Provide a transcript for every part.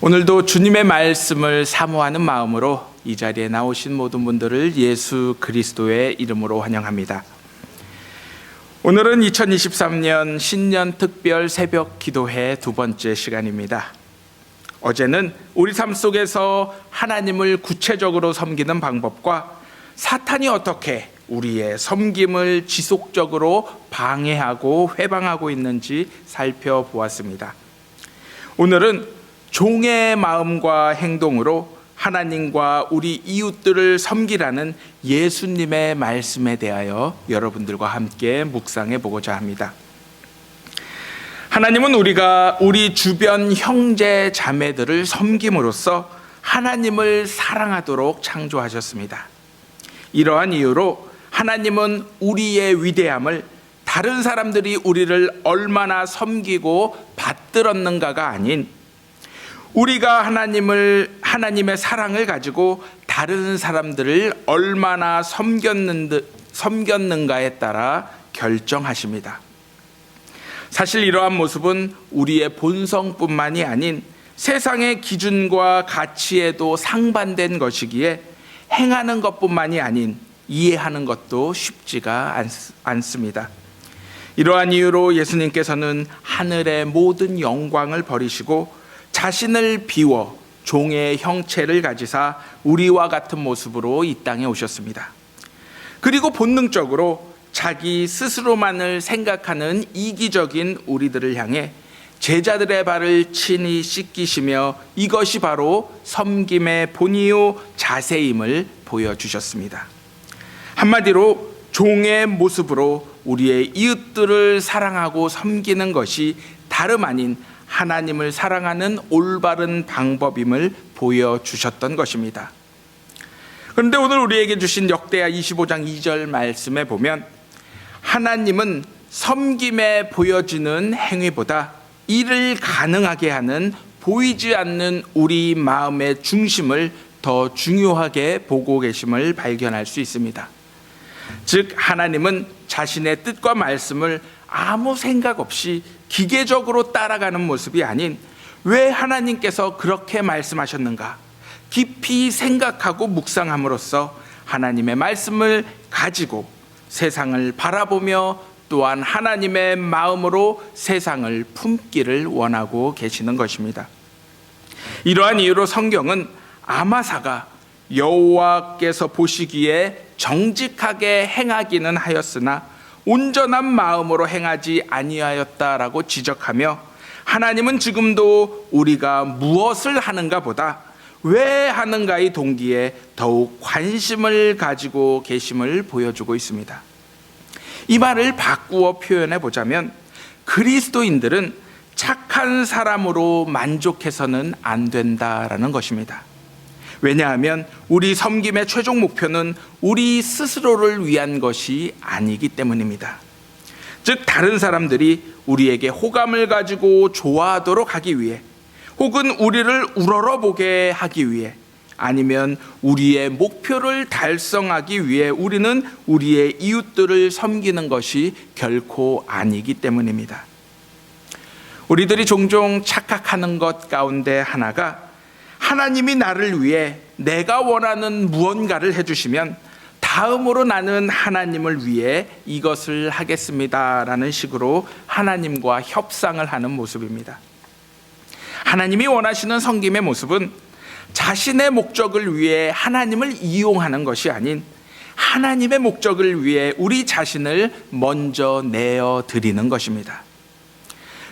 오늘도 주님의 말씀을 사모하는 마음으로 이 자리에 나오신 모든 분들을 예수 그리스도의 이름으로 환영합니다. 오늘은 2023년 신년 특별 새벽 기도회 두 번째 시간입니다. 어제는 우리 삶 속에서 하나님을 구체적으로 섬기는 방법과 사탄이 어떻게 우리의 섬김을 지속적으로 방해하고 회방하고 있는지 살펴보았습니다. 오늘은 종의 마음과 행동으로 하나님과 우리 이웃들을 섬기라는 예수님의 말씀에 대하여 여러분들과 함께 묵상해 보고자 합니다. 하나님은 우리가 우리 주변 형제 자매들을 섬김으로써 하나님을 사랑하도록 창조하셨습니다. 이러한 이유로 하나님은 우리의 위대함을 다른 사람들이 우리를 얼마나 섬기고 받들었는가가 아닌 우리가 하나님의 사랑을 가지고 다른 사람들을 얼마나 섬겼는가에 따라 결정하십니다. 사실 이러한 모습은 우리의 본성뿐만이 아닌 세상의 기준과 가치에도 상반된 것이기에 행하는 것뿐만이 아닌 이해하는 것도 쉽지가 않습니다. 이러한 이유로 예수님께서는 하늘의 모든 영광을 버리시고 자신을 비워 종의 형체를 가지사 우리와 같은 모습으로 이 땅에 오셨습니다. 그리고 본능적으로 자기 스스로만을 생각하는 이기적인 우리들을 향해 제자들의 발을 친히 씻기시며 이것이 바로 섬김의 본이요 자세임을 보여주셨습니다. 한마디로 종의 모습으로 우리의 이웃들을 사랑하고 섬기는 것이 다름 아닌 하나님을 사랑하는 올바른 방법임을 보여주셨던 것입니다. 그런데 오늘 우리에게 주신 역대하 25장 2절 말씀에 보면 하나님은 섬김에 보여지는 행위보다 이를 가능하게 하는 보이지 않는 우리 마음의 중심을 더 중요하게 보고 계심을 발견할 수 있습니다. 즉 하나님은 자신의 뜻과 말씀을 아무 생각 없이 기계적으로 따라가는 모습이 아닌 왜 하나님께서 그렇게 말씀하셨는가 깊이 생각하고 묵상함으로써 하나님의 말씀을 가지고 세상을 바라보며 또한 하나님의 마음으로 세상을 품기를 원하고 계시는 것입니다. 이러한 이유로 성경은 아마사가 여호와께서 보시기에 정직하게 행하기는 하였으나 온전한 마음으로 행하지 아니하였다라고 지적하며 하나님은 지금도 우리가 무엇을 하는가 보다 왜 하는가의 동기에 더욱 관심을 가지고 계심을 보여주고 있습니다. 이 말을 바꾸어 표현해 보자면 그리스도인들은 착한 사람으로 만족해서는 안 된다라는 것입니다. 왜냐하면 우리 섬김의 최종 목표는 우리 스스로를 위한 것이 아니기 때문입니다. 즉 다른 사람들이 우리에게 호감을 가지고 좋아하도록 하기 위해 혹은 우리를 우러러보게 하기 위해 아니면 우리의 목표를 달성하기 위해 우리는 우리의 이웃들을 섬기는 것이 결코 아니기 때문입니다. 우리들이 종종 착각하는 것 가운데 하나가 하나님이 나를 위해 내가 원하는 무언가를 해주시면 다음으로 나는 하나님을 위해 이것을 하겠습니다라는 식으로 하나님과 협상을 하는 모습입니다. 하나님이 원하시는 섬김의 모습은 자신의 목적을 위해 하나님을 이용하는 것이 아닌 하나님의 목적을 위해 우리 자신을 먼저 내어드리는 것입니다.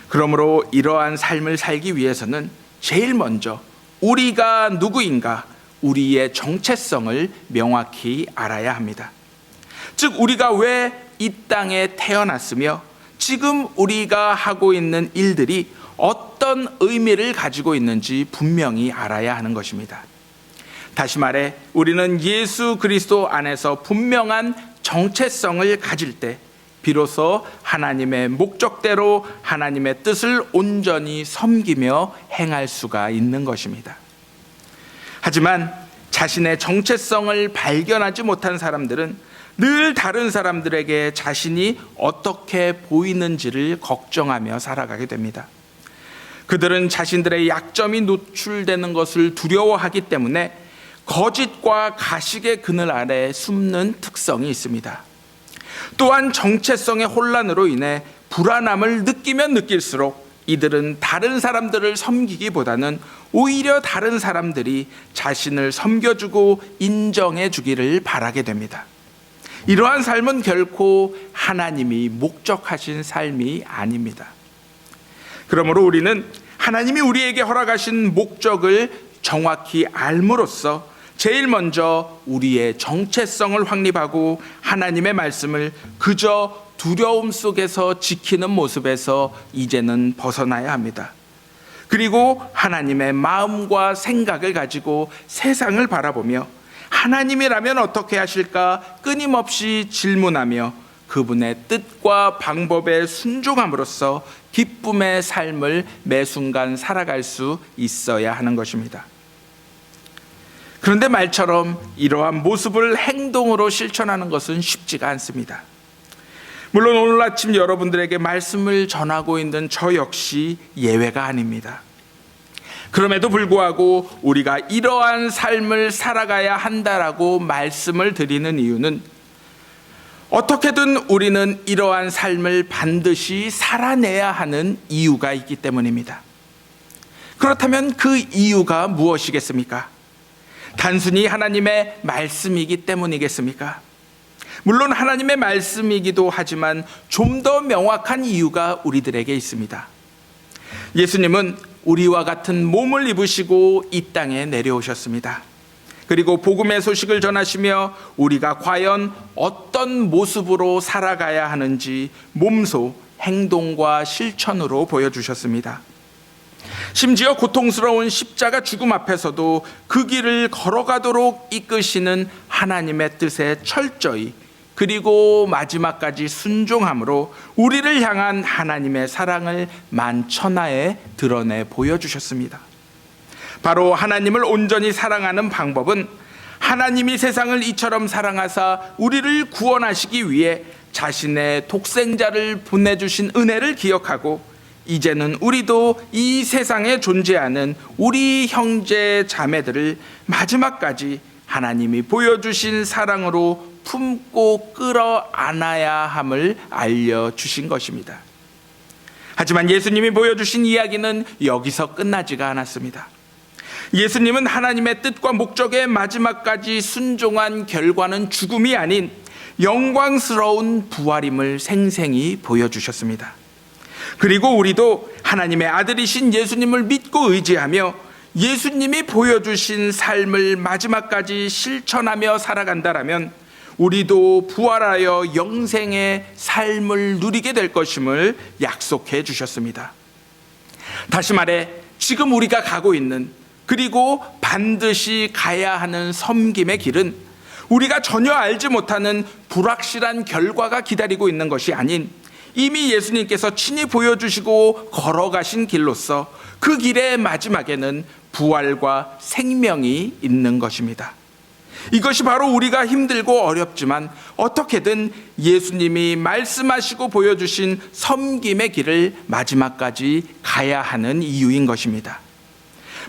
그러므로 이러한 삶을 살기 위해서는 제일 먼저 우리가 누구인가 우리의 정체성을 명확히 알아야 합니다. 즉 우리가 왜 이 땅에 태어났으며 지금 우리가 하고 있는 일들이 어떤 의미를 가지고 있는지 분명히 알아야 하는 것입니다. 다시 말해 우리는 예수 그리스도 안에서 분명한 정체성을 가질 때 비로소 하나님의 목적대로 하나님의 뜻을 온전히 섬기며 행할 수가 있는 것입니다. 하지만 자신의 정체성을 발견하지 못한 사람들은 늘 다른 사람들에게 자신이 어떻게 보이는지를 걱정하며 살아가게 됩니다. 그들은 자신들의 약점이 노출되는 것을 두려워하기 때문에 거짓과 가식의 그늘 아래 숨는 특성이 있습니다. 또한 정체성의 혼란으로 인해 불안함을 느끼면 느낄수록 이들은 다른 사람들을 섬기기보다는 오히려 다른 사람들이 자신을 섬겨주고 인정해주기를 바라게 됩니다. 이러한 삶은 결코 하나님이 목적하신 삶이 아닙니다. 그러므로 우리는 하나님이 우리에게 허락하신 목적을 정확히 알므로써 제일 먼저 우리의 정체성을 확립하고 하나님의 말씀을 그저 두려움 속에서 지키는 모습에서 이제는 벗어나야 합니다. 그리고 하나님의 마음과 생각을 가지고 세상을 바라보며 하나님이라면 어떻게 하실까 끊임없이 질문하며 그분의 뜻과 방법에 순종함으로써 기쁨의 삶을 매 순간 살아갈 수 있어야 하는 것입니다. 그런데 말처럼 이러한 모습을 행동으로 실천하는 것은 쉽지가 않습니다. 물론 오늘 아침 여러분들에게 말씀을 전하고 있는 저 역시 예외가 아닙니다. 그럼에도 불구하고 우리가 이러한 삶을 살아가야 한다라고 말씀을 드리는 이유는 어떻게든 우리는 이러한 삶을 반드시 살아내야 하는 이유가 있기 때문입니다. 그렇다면 그 이유가 무엇이겠습니까? 단순히 하나님의 말씀이기 때문이겠습니까? 물론 하나님의 말씀이기도 하지만 좀 더 명확한 이유가 우리들에게 있습니다. 예수님은 우리와 같은 몸을 입으시고 이 땅에 내려오셨습니다. 그리고 복음의 소식을 전하시며 우리가 과연 어떤 모습으로 살아가야 하는지 몸소 행동과 실천으로 보여주셨습니다. 심지어 고통스러운 십자가 죽음 앞에서도 그 길을 걸어가도록 이끄시는 하나님의 뜻에 철저히 그리고 마지막까지 순종함으로 우리를 향한 하나님의 사랑을 만천하에 드러내 보여주셨습니다. 바로 하나님을 온전히 사랑하는 방법은 하나님이 세상을 이처럼 사랑하사 우리를 구원하시기 위해 자신의 독생자를 보내주신 은혜를 기억하고 이제는 우리도 이 세상에 존재하는 우리 형제 자매들을 마지막까지 하나님이 보여주신 사랑으로 품고 끌어안아야 함을 알려주신 것입니다. 하지만 예수님이 보여주신 이야기는 여기서 끝나지가 않았습니다. 예수님은 하나님의 뜻과 목적에 마지막까지 순종한 결과는 죽음이 아닌 영광스러운 부활임을 생생히 보여주셨습니다. 그리고 우리도 하나님의 아들이신 예수님을 믿고 의지하며 예수님이 보여주신 삶을 마지막까지 실천하며 살아간다라면 우리도 부활하여 영생의 삶을 누리게 될 것임을 약속해 주셨습니다. 다시 말해 지금 우리가 가고 있는 그리고 반드시 가야 하는 섬김의 길은 우리가 전혀 알지 못하는 불확실한 결과가 기다리고 있는 것이 아닌 이미 예수님께서 친히 보여주시고 걸어가신 길로서 그 길의 마지막에는 부활과 생명이 있는 것입니다. 이것이 바로 우리가 힘들고 어렵지만 어떻게든 예수님이 말씀하시고 보여주신 섬김의 길을 마지막까지 가야 하는 이유인 것입니다.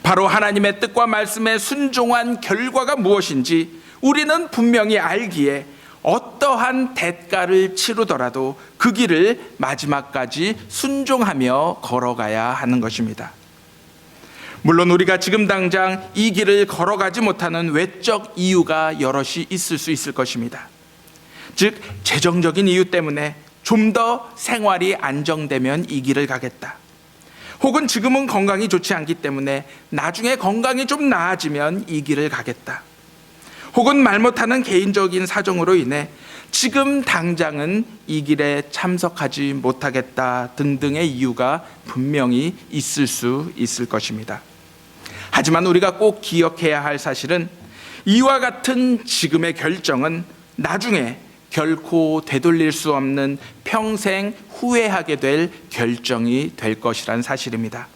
바로 하나님의 뜻과 말씀에 순종한 결과가 무엇인지 우리는 분명히 알기에 어떠한 대가를 치르더라도 그 길을 마지막까지 순종하며 걸어가야 하는 것입니다. 물론 우리가 지금 당장 이 길을 걸어가지 못하는 외적 이유가 여럿이 있을 수 있을 것입니다. 즉 재정적인 이유 때문에 좀 더 생활이 안정되면 이 길을 가겠다. 혹은 지금은 건강이 좋지 않기 때문에 나중에 건강이 좀 나아지면 이 길을 가겠다. 혹은 말 못하는 개인적인 사정으로 인해 지금 당장은 이 길에 참석하지 못하겠다 등등의 이유가 분명히 있을 수 있을 것입니다. 하지만 우리가 꼭 기억해야 할 사실은 이와 같은 지금의 결정은 나중에 결코 되돌릴 수 없는 평생 후회하게 될 결정이 될 것이란 사실입니다.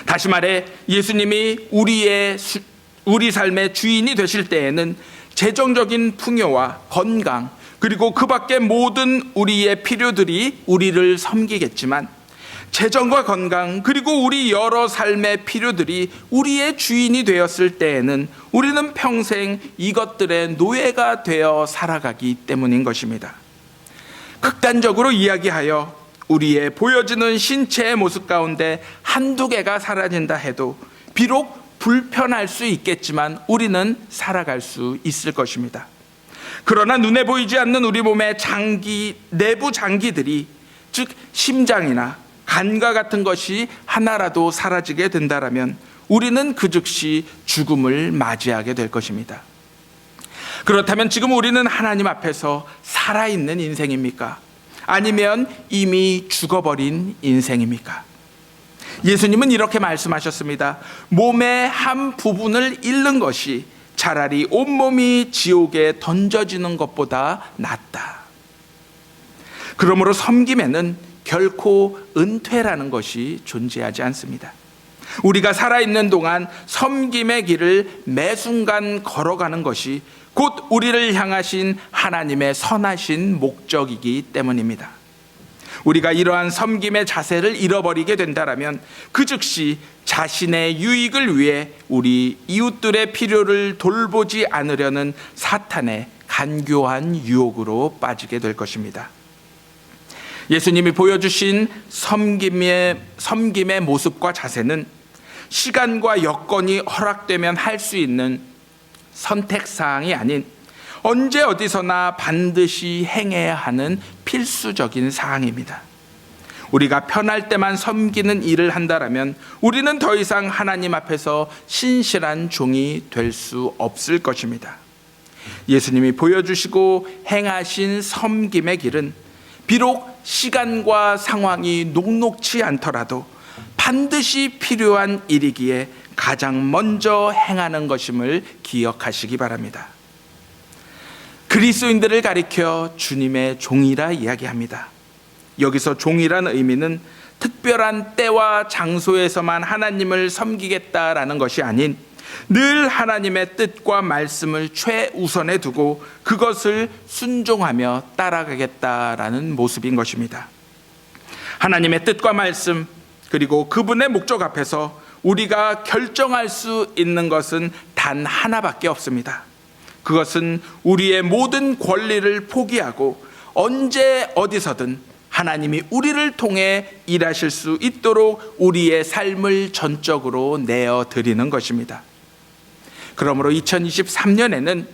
다시 말해 예수님이 우리 삶의 주인이 되실 때에는 재정적인 풍요와 건강 그리고 그 밖의 모든 우리의 필요들이 우리를 섬기겠지만 재정과 건강, 그리고 우리 여러 삶의 필요들이 우리의 주인이 되었을 때에는 우리는 평생 이것들의 노예가 되어 살아가기 때문인 것입니다. 극단적으로 이야기하여 우리의 보여지는 신체의 모습 가운데 한두 개가 사라진다 해도 비록 불편할 수 있겠지만 우리는 살아갈 수 있을 것입니다. 그러나 눈에 보이지 않는 우리 몸의 내부 장기들이, 즉 심장이나 간과 같은 것이 하나라도 사라지게 된다라면 우리는 그 즉시 죽음을 맞이하게 될 것입니다. 그렇다면 지금 우리는 하나님 앞에서 살아있는 인생입니까? 아니면 이미 죽어버린 인생입니까? 예수님은 이렇게 말씀하셨습니다. 몸의 한 부분을 잃는 것이 차라리 온몸이 지옥에 던져지는 것보다 낫다. 그러므로 섬김에는 결코 은퇴라는 것이 존재하지 않습니다. 우리가 살아있는 동안 섬김의 길을 매 순간 걸어가는 것이 곧 우리를 향하신 하나님의 선하신 목적이기 때문입니다. 우리가 이러한 섬김의 자세를 잃어버리게 된다면 그 즉시 자신의 유익을 위해 우리 이웃들의 필요를 돌보지 않으려는 사탄의 간교한 유혹으로 빠지게 될 것입니다. 예수님이 보여주신 섬김의 모습과 자세는 시간과 여건이 허락되면 할 수 있는 선택사항이 아닌 언제 어디서나 반드시 행해야 하는 필수적인 사항입니다. 우리가 편할 때만 섬기는 일을 한다면 우리는 더 이상 하나님 앞에서 신실한 종이 될 수 없을 것입니다. 예수님이 보여주시고 행하신 섬김의 길은 비록 시간과 상황이 녹록치 않더라도 반드시 필요한 일이기에 가장 먼저 행하는 것임을 기억하시기 바랍니다. 그리스도인들을 가리켜 주님의 종이라 이야기합니다. 여기서 종이라는 의미는 특별한 때와 장소에서만 하나님을 섬기겠다라는 것이 아닌 늘 하나님의 뜻과 말씀을 최우선에 두고 그것을 순종하며 따라가겠다라는 모습인 것입니다. 하나님의 뜻과 말씀 그리고 그분의 목적 앞에서 우리가 결정할 수 있는 것은 단 하나밖에 없습니다. 그것은 우리의 모든 권리를 포기하고 언제 어디서든 하나님이 우리를 통해 일하실 수 있도록 우리의 삶을 전적으로 내어드리는 것입니다. 그러므로 2023년에는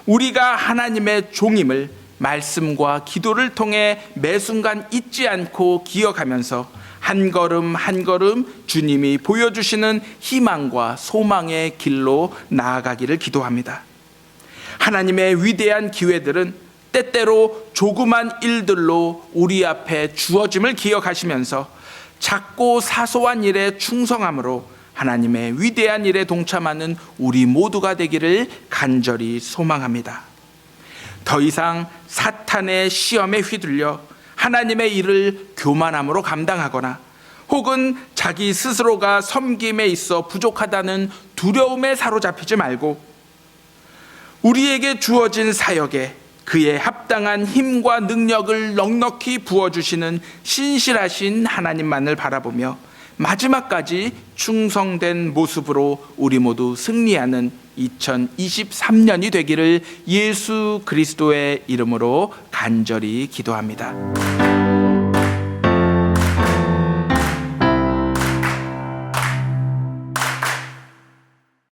우리가 하나님의 종임을 말씀과 기도를 통해 매 순간 잊지 않고 기억하면서 한 걸음 한 걸음 주님이 보여주시는 희망과 소망의 길로 나아가기를 기도합니다. 하나님의 위대한 기회들은 때때로 조그만 일들로 우리 앞에 주어짐을 기억하시면서 작고 사소한 일에 충성함으로 하나님의 위대한 일에 동참하는 우리 모두가 되기를 간절히 소망합니다. 더 이상 사탄의 시험에 휘둘려 하나님의 일을 교만함으로 감당하거나 혹은 자기 스스로가 섬김에 있어 부족하다는 두려움에 사로잡히지 말고 우리에게 주어진 사역에 그의 합당한 힘과 능력을 넉넉히 부어주시는 신실하신 하나님만을 바라보며 마지막까지 충성된 모습으로 우리 모두 승리하는 2023년이 되기를 예수 그리스도의 이름으로 간절히 기도합니다.